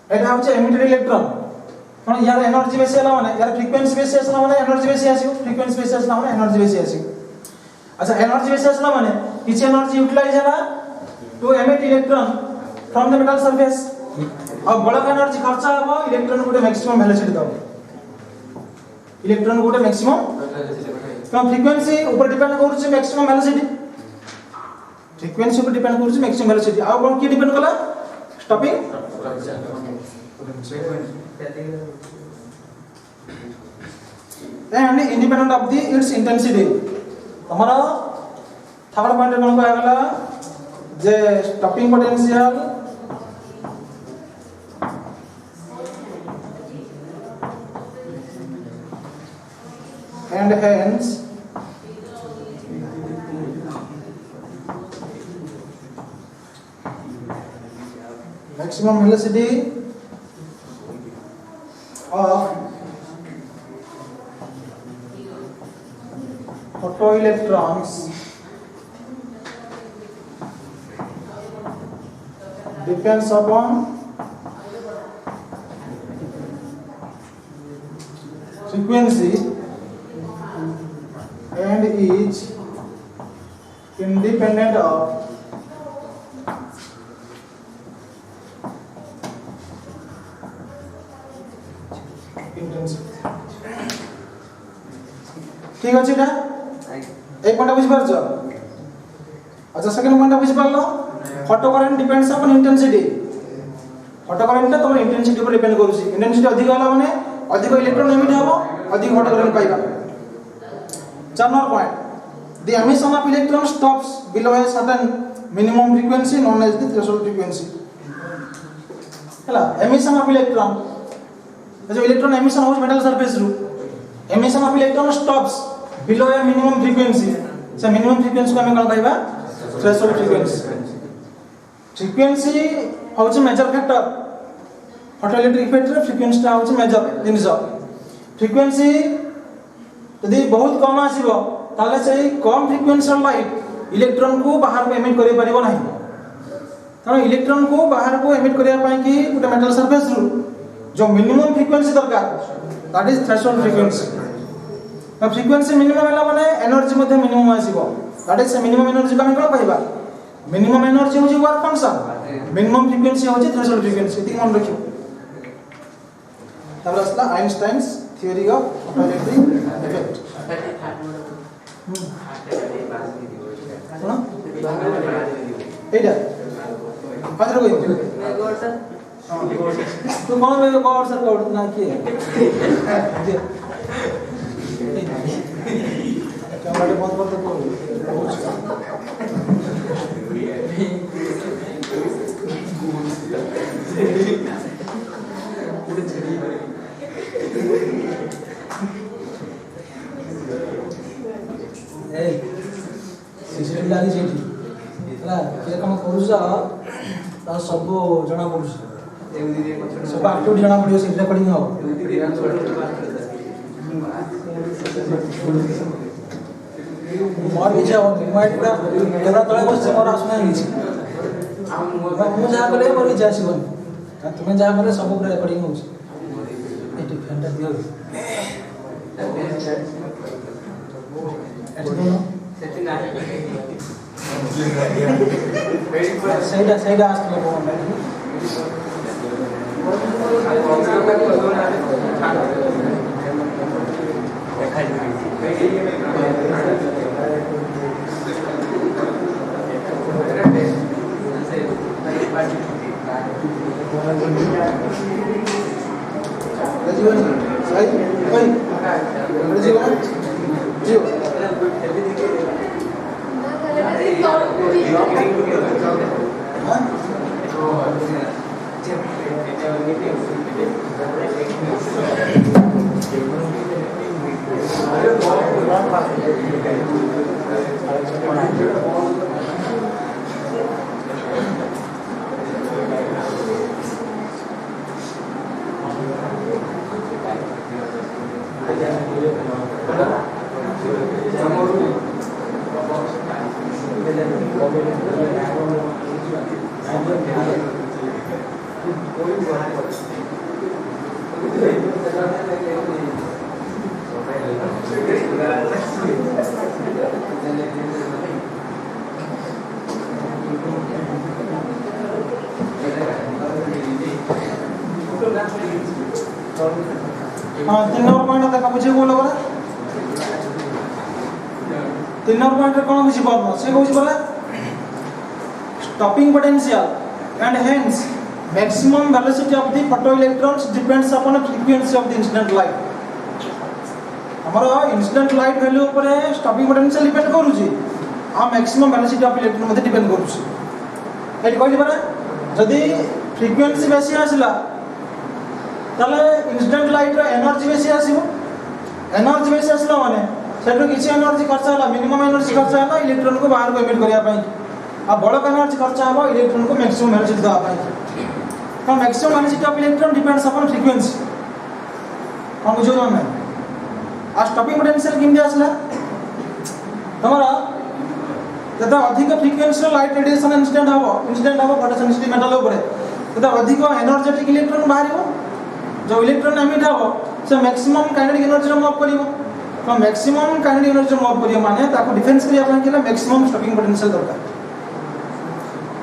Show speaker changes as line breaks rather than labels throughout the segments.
एटा होचे emitted electron कोन यार energy बेसी हला माने यार फ्रीक्वेंसी बेसी आसला माने एनर्जी बेसी आसीबो फ्रीक्वेंसी बेसी आसला माने एनर्जी बेसी आसीबो अच्छा एनर्जी बेसी आसला माने किछ एनर्जी यूटिलाइज हला to emit electron from the metal surface अब बड़ा एनर्जी खर्च हबो इलेक्ट्रॉन गुटे मैक्सिमम वेलोसिटी दबो इलेक्ट्रॉन गुटे मैक्सिमम तो फ्रीक्वेंसी ऊपर डिपेंड करूछ मैक्सिमम वेलोसिटी फ्रीक्वेंसी ऊपर डिपेंड करूछ मैक्सिमम वेलोसिटी आ कोन की डिपेंड कला stopping and independent of the its intensity हमारा थर्ड पॉइंट कोन को आगला जे stopping potential and hence maximum velocity of photoelectrons depends upon frequency and is independent of intensity ठीक अछि ना एक पॉइंट बुझ परछ अच्छा सेकंड पॉइंट बुझ परलो photo current depends upon intensity photo current तमर इंटेंसिटी ऊपर डिपेंड करूची इंटेंसिटी अधिक होला माने अधिक इलेक्ट्रॉन एमिट हबो अधिक फोटो करंट पाइबा 4 number point the emission of electron stops below a certain minimum frequency known as the threshold frequency हला emission of electron जो इलेक्ट्रॉन एमिशन हो मेटल सरफेस रु emission of electron stops below A minimum frequency से minimum frequency को हम कोन कहबा threshold frequency होचे मेजर फैक्टर फोटोइलेक्ट्रिक इफेक्ट रे फ्रीक्वेंसी ता होचे मेजर जिनिस फ्रीक्वेंसी यदि बहुत कम आसीबो ताले से कम फ्रीक्वेंसी लाइट इलेक्ट्रॉन को बाहर को एमिट करि परिबो नाही कारण इलेक्ट्रॉन को बाहर को एमिट करिया पई कि गुटे मेटल सरफेस रु जो मिनिमम फ्रीक्वेंसी दरकार दैट इज थ्रेशोल्ड फ्रीक्वेंसी तो फ्रीक्वेंसी मिनिमम हला माने एनर्जी मध्ये मिनिमम आसीबो दैट इज मिनिमम एनर्जी का हम कोन कहबा मिनिमम एनर्जी होची वर्क फंक्शन मिनिमम फ्रीक्वेंसी होची थ्रेशोल्ड फ्रीक्वेंसी एति मन रखियो तब असला Einstein's theory of photoelectric effect कोन एटा पात्र कोइ तू कौन में पावर सर का उठना किए कैमरा बंद कर दो ए सीसीटीवी लागी जेठी हला के काम करू जा ता सब जना पड़ुछ सब एक्टिविटी जना पड़ियो से रिकॉर्डिंग हो मोर इच्छा हो मोबाइल पूरा कैमरा तळे बस मोर आसना नहीं मु जा करे मोर इच्छा आसीबन तुमे जा करे सब पूरा रिकॉर्डिंग हो एटी फैंटा दियो सेटिंग आ सैडा आस्ते
Thank you.
हाँ 3 नंबर पॉइंट देखा बुझे को लगे 3 नंबर पॉइंट रे कोन बुझी पारनो से बुझी बोले stopping potential and hence maximum velocity of the photoelectrons depends upon the frequency of the incident light हमारा incident light value ऊपर stopping potential depend करूची आ maximum velocity of electron मध्ये depend करूची एट कहली परे जदी frequency बेसी आसिला ताले इंसिडेंट लाइट रो एनर्जी बेसी आसीबो एनर्जी बेसी आसला माने सेटो किछि एनर्जी खर्च होला मिनिमम एनर्जी खर्च होला इलेक्ट्रॉन को बाहर को एमिट करिया पई आ बड़ एनर्जी खर्च हबो इलेक्ट्रॉन को मैक्सिमम एनर्जी दवा पई तो maximum energy of electron depends upon frequency हम बुझो ना आ स्टॉपिंग पोटेंशियल किम आसला तमरा जदा अधिक फ्रीक्वेंसी लाइट रेडिएशन इंसिडेंट हबो फोटोसेंसिटिव मेटल ऊपर जदा अधिक एनर्जेटिक इलेक्ट्रॉन बाहरिबो जो इलेक्ट्रॉन एमिट हबो से मैक्सिमम काइनेटिक एनर्जी रो मूव करिवो तो मैक्सिमम काइनेटिक एनर्जी मूव करियो माने ताको डिफेंस करिया ପାଇଁ केला मैक्सिमम स्टॉपिंग पोटेंशियल दरकार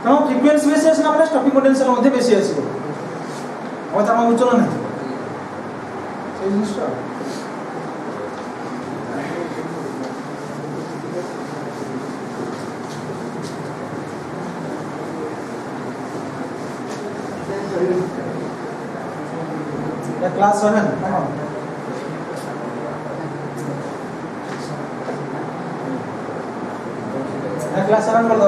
तो फ्रीक्वेंसी बेसी आसना माने स्टॉपिंग पोटेंशियल मध्ये बेसी आसीबो अब तमा बुझलो नै सेही जिनिसटा क्लास 7 क्लास 7 कर दो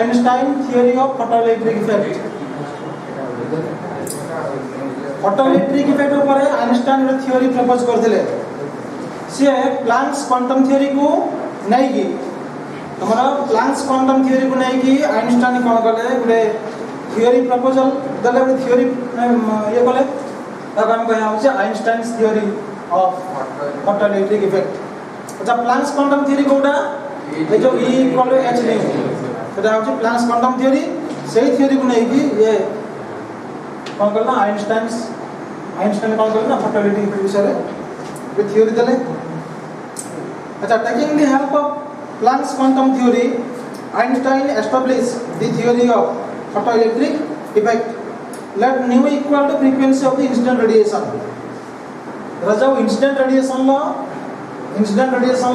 Einstein theory of photoelectric effect photoelectric effect ऊपर आइंस्टाइन रे थ्योरी प्रपोज करथिले से प्लैंक्स क्वांटम थ्योरी को नै की हमरा प्लैंक्स क्वांटम थ्योरी को नै की आइंस्टाइन कोन करले गुडे थ्योरी प्रपोजल दले गुडे थ्योरी ये करले तब हम कहया होचे Einstein's theory of photoelectric effect अच्छा प्लैंक्स क्वांटम थ्योरी कोडा ए जो E = h नै सेटा होचे प्लैंक्स क्वांटम थ्योरी सही थ्योरी को नै की ये कौन करना आइंस्टाइन कौन करना फोटोइलेक्ट्रिक विषय रे थ्योरी दले अच्छा taking the help of Planck's quantum theory Einstein establish the theory of photoelectric effect let nu equal to frequency of the incident radiation रजाव इंसिडेंट रेडिएशन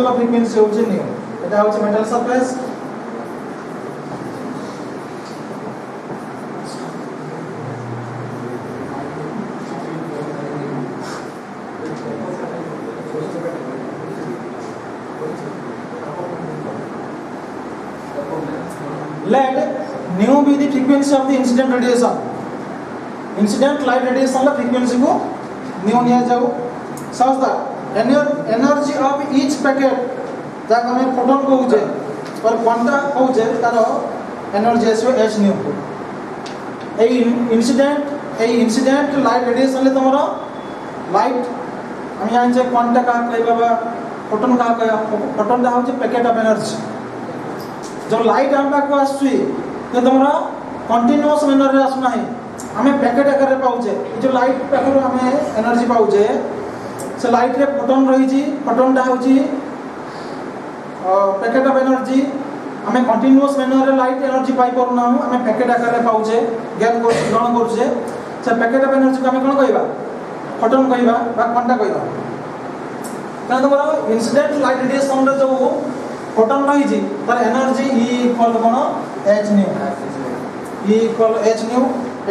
लो फ्रीक्वेंसी होचे न्यू एटा होचे metal surface let nu be the frequency of the incident radiation incident light radiation la frequency को nu निया जाओ such that energy of each packet जाक हमें photon को होजे और क्वांटा होजे तार एनर्जी एसो h nu ए इंसिडेंट लाइट रेडिएशन ले तमरो लाइट हम यहाँ जे क्वांटा का कहबा फोटोन का फोटोन दा होजे पैकेट ऑफ एनर्जी जो लाइट आंबा को आसुई तो तमरा कंटीन्यूअस मैनर रे आसना है हमें पैकेट आकार रे पाउजे जो लाइट पाखरो हमें एनर्जी पाउजे से लाइट रे फोटोन रही जी फोटोन दा होजी पैकेट ऑफ एनर्जी हमें कंटीन्यूअस मैनर रे लाइट एनर्जी पाई परना हमें पैकेट आकार रे पाउजे ज्ञान को ग्रहण करजे से पैकेट ऑफ एनर्जी को हमें कोन कहबा फोटोन कहबा बा क्वांटा कहबा कारण तमरा इंसिडेंट लाइट रेडिएशन रे जो फोटोन रही जी पर एनर्जी E इक्वल कोन h nu E equal h nu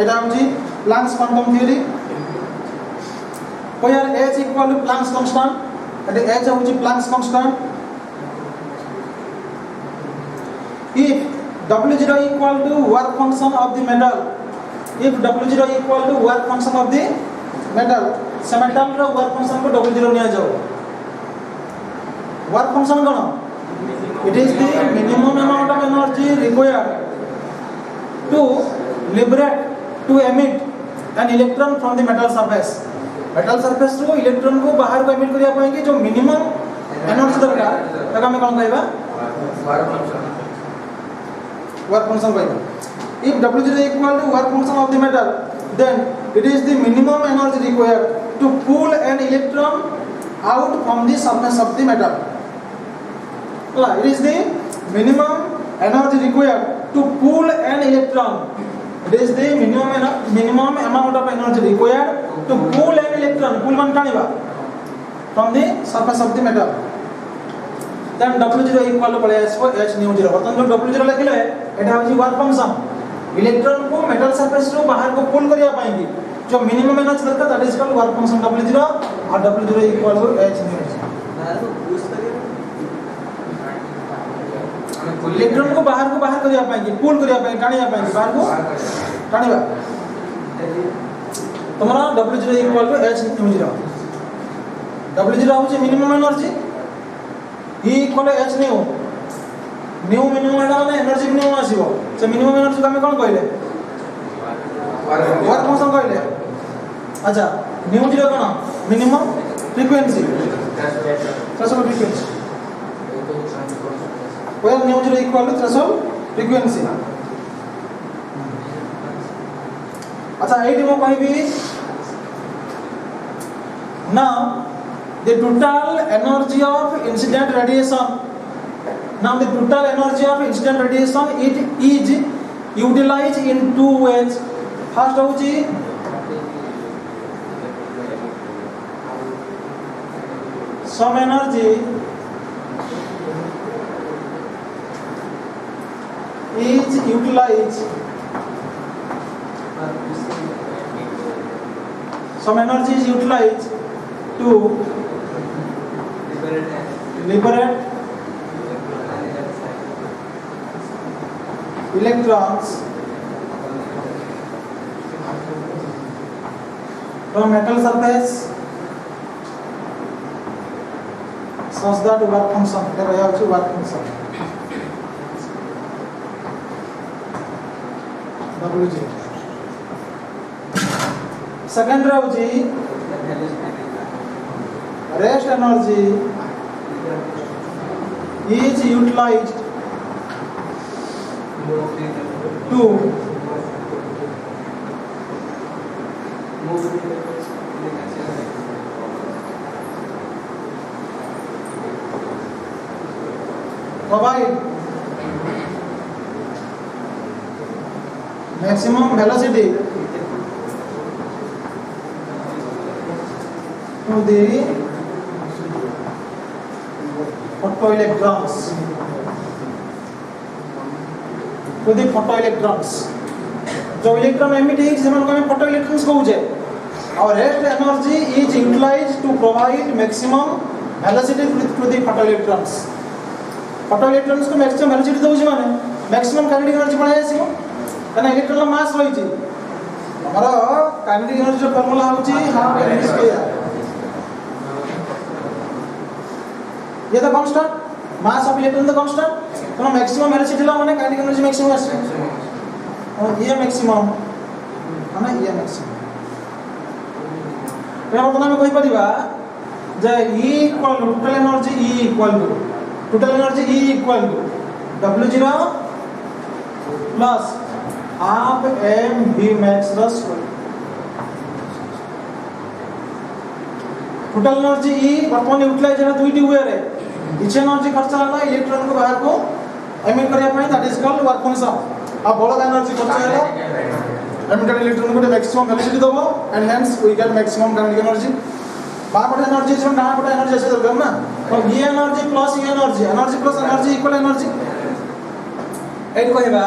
एटा होजी Planck's quantum theory where h equal Planck's constant एटा h होजी Planck's constant if W0 equal to work function of the metal, if W0 equal to work function of the metal, से metal रो work function को W0 निया जाओ. Work function कौन? It is the minimum amount of energy required to liberate, to emit an electron from the metal surface. Metal surface row electron को बाहर को emit करिया पाएंगे जो minimum energy दरकार. तक हमें कौन कहेगा? Work function कहेगा. If W0 equal to work function of the metal, then it is the minimum energy required to pull an electron out from the surface of the metal. It is the minimum energy required to pull an electron. It is the minimum amount of energy required to pull an electron. Pull one kaniba from the surface of the metal. Then W0 equal to h nu 0. बर्तन जो W0 लिखले एटा होची work function. Electron को metal surface रो बाहर को pull करिया पाएंगे. जो मिनिमम एनर्जी दरकार that is called work function W0 और W0 equal to h nu. Electron को बाहर करिया पाएंगे, पुल करिया पाएंगे, टानिया पाएंगे बाहर को टानिबा. तुम्हारा W0 equal to h nu 0. W0 होची minimum energy. E equal h nu. New minimum एटा माने एनर्जी मिनिमम आसीबो. से मिनिमम एनर्जी को हम कोन कहले? वर्क फंक्शन कहले. अच्छा new 0 cone? Minimum frequency. Threshold frequency. Where nu 0 equal to threshold frequency. अच्छा eighty मो कहबी. Now the total energy of incident radiation. Now the total energy of incident radiation it is utilized in two ways. First होची some energy is utilized. Some energy is utilized to liberate electrons from metal surface such that work function. There I have to work function. W0. Second होची rest energy is utilized to provide maximum velocity to the photoelectrons. To the photoelectrons. जो electron emit है जिसमें हम photoelectrons कहूजे. Our rest energy is utilized to provide maximum velocity to the photoelectrons. Photoelectrons को maximum velocity दउछि माने maximum kinetic energy पळाय आसीबो. कना electron ला मास रहिछि. हमर kinetic energy जो फार्मूला होछि हाफ mv स्क्वायर. ये तो कांस्टेंट मास ऑफ इलेक्ट्रॉन तो कांस्टेंट. तो मैक्सिमम वेलोसिटी ला माने काइनेटिक एनर्जी मैक्सिमम आसे. और ये मैक्सिमम माने ये मैक्सिमम. तो वर्तमान में कहि परिबा जे E equal total energy E equal to W0 plus half mv max the square. Total energy E वर्तमान यूटिलाइज है दुईटी वे रे. इच एनर्जी खर्च होला इलेक्ट्रॉन को बाहर को एमिट करिया पई that is called work function. आ बड़ा एनर्जी खर्च होला एमिटेड इलेक्ट्रॉन को मैक्सिमम वेलोसिटी दबो and hence we get maximum kinetic energy. बापट एनर्जी जो डापट एनर्जी ऐसे दरकार ना. तो ये एनर्जी प्लस ये energy plus energy equal energy. एट कहबा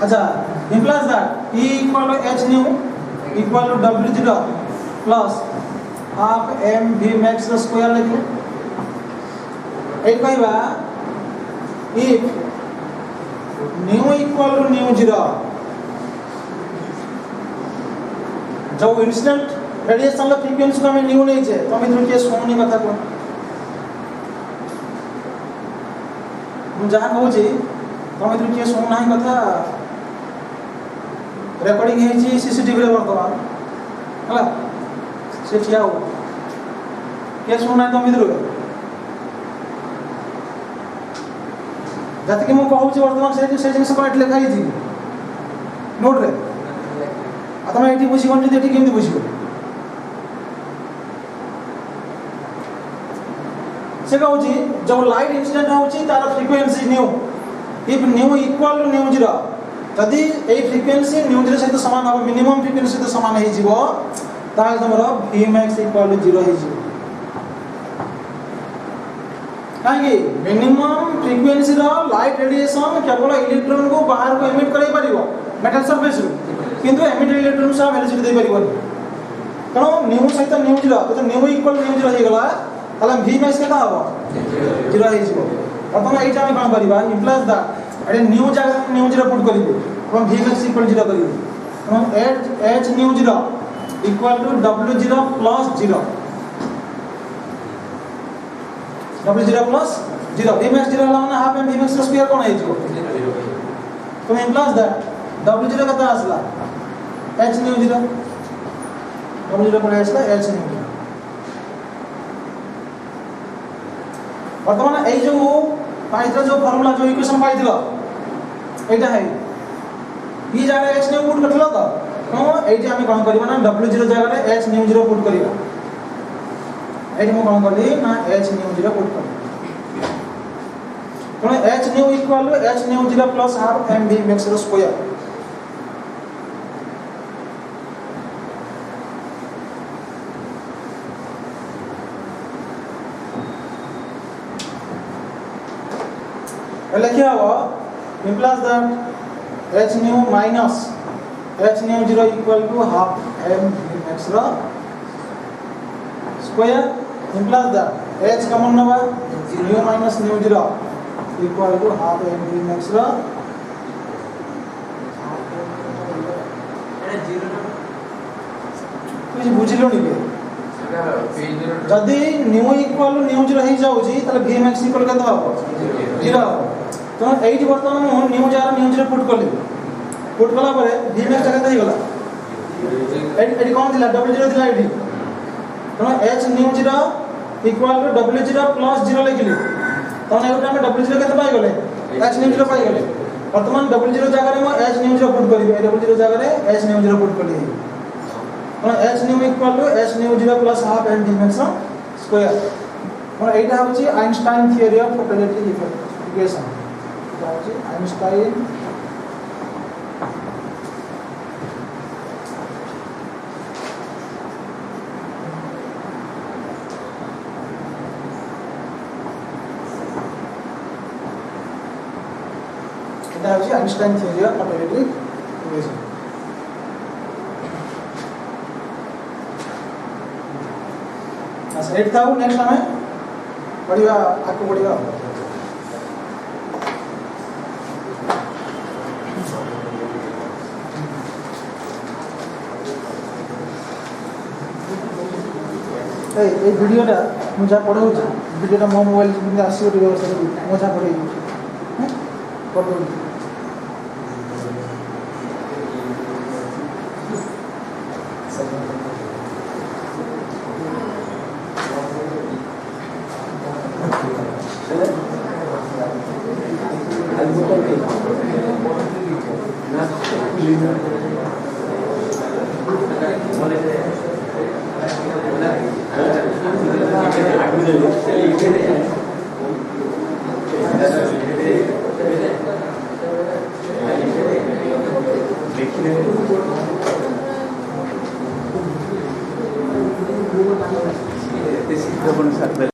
अच्छा implies that E equal to h nu equal to W0 plus half m v max रो स्क्वायर लिखले एट कहबा if nu equal to nu zero जो इंसिडेंट रेडिएशन ला फ्रीक्वेंसी को हमें न्यू नहीं छे तो हम इधर के सोनी कथा को हम जहां कहू छी तो हम इधर के सोन नाही कथा रेकॉर्डिंग है छी सीसीटीवी रे वर्तमान हला से ठिया हो के सोन नाही तो हम इधर जति कि मु कहू छी वर्तमान से जिनिस को एट लिखा ही नोट रे आतमा एठी बुझी कोन एठी केमि बुझिबो से कहू छी जब लाइट इंसिडेंट होउची तार frequency nu if nu equal to nu zero यदि ए फ्रीक्वेंसी न्यू जीरो सहित समान हो मिनिमम फ्रीक्वेंसी सहित समान हे जीवो ताल हमरो Vmax इक्वल टू 0 हे जीवो काहे मिनिमम फ्रीक्वेंसी रो लाइट रेडिएशन केवल इलेक्ट्रॉन को बाहर को एमिट करै परिबो मेटल सरफेस रो किंतु एमिटेड इलेक्ट्रॉन सब वेलोसिटी दे परिबो कारण न्यू सहित न्यू जीरो तो न्यू इक्वल न्यू जीरो हे गला ताले Vmax केता हबो 0 हे जीवो अपन एटा हम कोन परिबा इंप्लाइज दैट अरे न्यू जगह न्यू जीरो पुट करिबो अपन Vmax इक्वल 0 करिबो अपन h nu zero equal to w0 plus 0 w0 plus 0 Vmax 0 होला माने हाफ एम Vmax स्क्वायर कोन हे जीवो तो इंप्लाइज दैट w0 केता आसला h न्यू जीरो w0 कोन आसला h न्यू जीरो वर्तमान ए जो पाइथरा जो फार्मूला जो इक्वेशन पाइथिलो एटा है ई जगह h न्यू पुट करथलो तो हां एटी हम कोन करबा ना w0 जगह रे h न्यू 0 पुट करबा एटी हम कोन करली ना h न्यू 0 पुट कर कोन h nu equal to h nu 0 plus half m v max रो स्क्वायर पहले क्या हुआ implies that h nu minus h nu 0 equal to half m v max रो square implies that h common नवा nu minus nu 0 equal to half m v max रो कुछ बुझिलो नि जदी nu equal to nu 0 हे जाउची तले v max equal केता हो 0 तो 8 वर्तमान मु new jar new zero put कला परे Vmax जगह दे गला एडी कोन दिला w0 दिला एडी तो h nu zero equal to w0 plus 0 लिखली तो एटा हम w0 केते पाई गले h न्यू 0 पाई गले वर्तमान w0 जगह रे म h न्यू 0 पुट करिवे w0 जगह रे h न्यू 0 पुट करली तो h nu equal to h nu 0 plus half m Vmax square और एटा होची Einstein theory of totality equation Einstein Einstein theory of totality equation अच्छा 8 था नेक्स्ट हमें बढ़िया आपको बढ़िया ए वीडियोटा मु जा पढौ छ वीडियोटा मो मोबाइल में आसी ओटी व्यवस्था मो जा पढै हैं पढौ